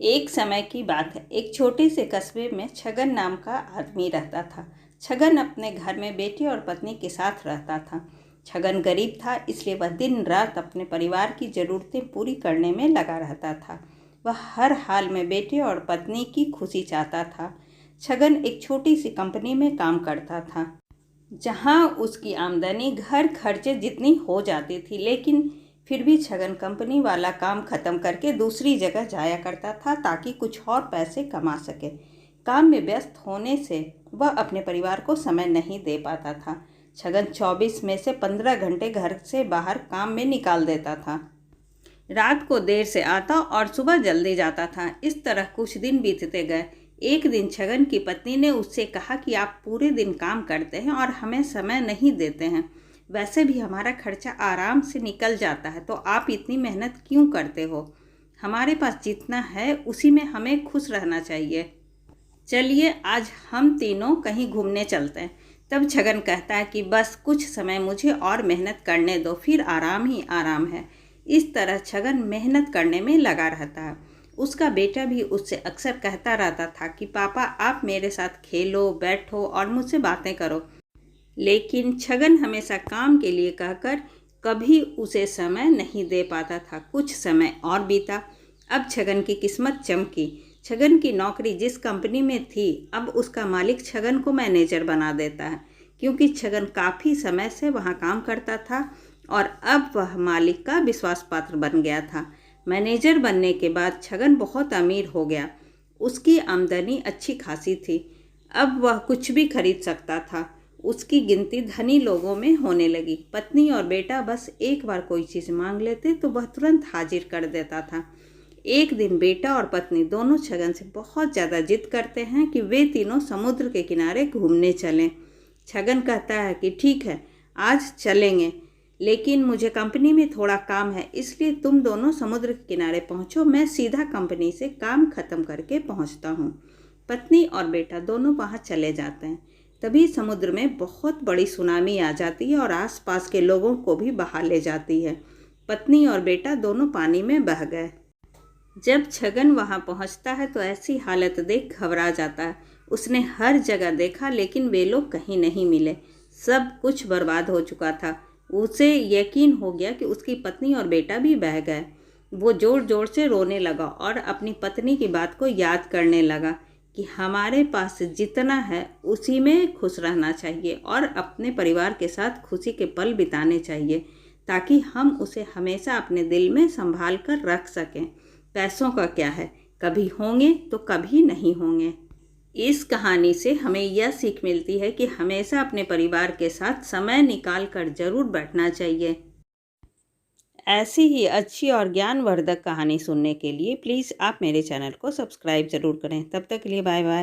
एक समय की बात है। एक छोटे से कस्बे में छगन नाम का आदमी रहता था। छगन अपने घर में बेटे और पत्नी के साथ रहता था। छगन गरीब था, इसलिए वह दिन रात अपने परिवार की ज़रूरतें पूरी करने में लगा रहता था। वह हर हाल में बेटे और पत्नी की खुशी चाहता था। छगन एक छोटी सी कंपनी में काम करता था, जहां उसकी आमदनी घर खर्चे जितनी हो जाती थी, लेकिन फिर भी छगन कंपनी वाला काम ख़त्म करके दूसरी जगह जाया करता था ताकि कुछ और पैसे कमा सके। काम में व्यस्त होने से वह अपने परिवार को समय नहीं दे पाता था। छगन 24 में से 15 घंटे घर से बाहर काम में निकाल देता था। रात को देर से आता और सुबह जल्दी जाता था। इस तरह कुछ दिन बीतते गए। एक दिन छगन की पत्नी ने उससे कहा कि आप पूरे दिन काम करते हैं और हमें समय नहीं देते हैं। वैसे भी हमारा खर्चा आराम से निकल जाता है, तो आप इतनी मेहनत क्यों करते हो? हमारे पास जितना है उसी में हमें खुश रहना चाहिए। चलिए आज हम तीनों कहीं घूमने चलते हैं। तब छगन कहता है कि बस कुछ समय मुझे और मेहनत करने दो, फिर आराम ही आराम है। इस तरह छगन मेहनत करने में लगा रहता है। उसका बेटा भी उससे अक्सर कहता रहता था कि पापा आप मेरे साथ खेलो, बैठो और मुझसे बातें करो। लेकिन छगन हमेशा काम के लिए कहकर कभी उसे समय नहीं दे पाता था। कुछ समय और बीता। अब छगन की किस्मत चमकी। छगन की नौकरी जिस कंपनी में थी, अब उसका मालिक छगन को मैनेजर बना देता है, क्योंकि छगन काफ़ी समय से वहाँ काम करता था और अब वह मालिक का विश्वास पात्र बन गया था। मैनेजर बनने के बाद छगन बहुत अमीर हो गया। उसकी आमदनी अच्छी खासी थी। अब वह कुछ भी खरीद सकता था। उसकी गिनती धनी लोगों में होने लगी। पत्नी और बेटा बस एक बार कोई चीज़ मांग लेते तो वह तुरंत हाजिर कर देता था। एक दिन बेटा और पत्नी दोनों छगन से बहुत ज़्यादा जिद करते हैं कि वे तीनों समुद्र के किनारे घूमने चलें। छगन कहता है कि ठीक है, आज चलेंगे, लेकिन मुझे कंपनी में थोड़ा काम है, इसलिए तुम दोनों समुद्र के किनारे पहुँचो, मैं सीधा कंपनी से काम ख़त्म करके पहुँचता हूँ। पत्नी और बेटा दोनों वहाँ चले जाते हैं। तभी समुद्र में बहुत बड़ी सुनामी आ जाती है और आसपास के लोगों को भी बहा ले जाती है। पत्नी और बेटा दोनों पानी में बह गए। जब छगन वहां पहुंचता है तो ऐसी हालत देख घबरा जाता है। उसने हर जगह देखा, लेकिन वे लोग कहीं नहीं मिले। सब कुछ बर्बाद हो चुका था। उसे यकीन हो गया कि उसकी पत्नी और बेटा भी बह गए। वो जोर जोर से रोने लगा और अपनी पत्नी की बात को याद करने लगा कि हमारे पास जितना है उसी में खुश रहना चाहिए और अपने परिवार के साथ खुशी के पल बिताने चाहिए, ताकि हम उसे हमेशा अपने दिल में संभाल कर रख सकें। पैसों का क्या है, कभी होंगे तो कभी नहीं होंगे। इस कहानी से हमें यह सीख मिलती है कि हमेशा अपने परिवार के साथ समय निकाल कर जरूर बैठना चाहिए। ऐसी ही अच्छी और ज्ञानवर्धक कहानी सुनने के लिए प्लीज़ आप मेरे चैनल को सब्सक्राइब ज़रूर करें। तब तक के लिए बाय बाय।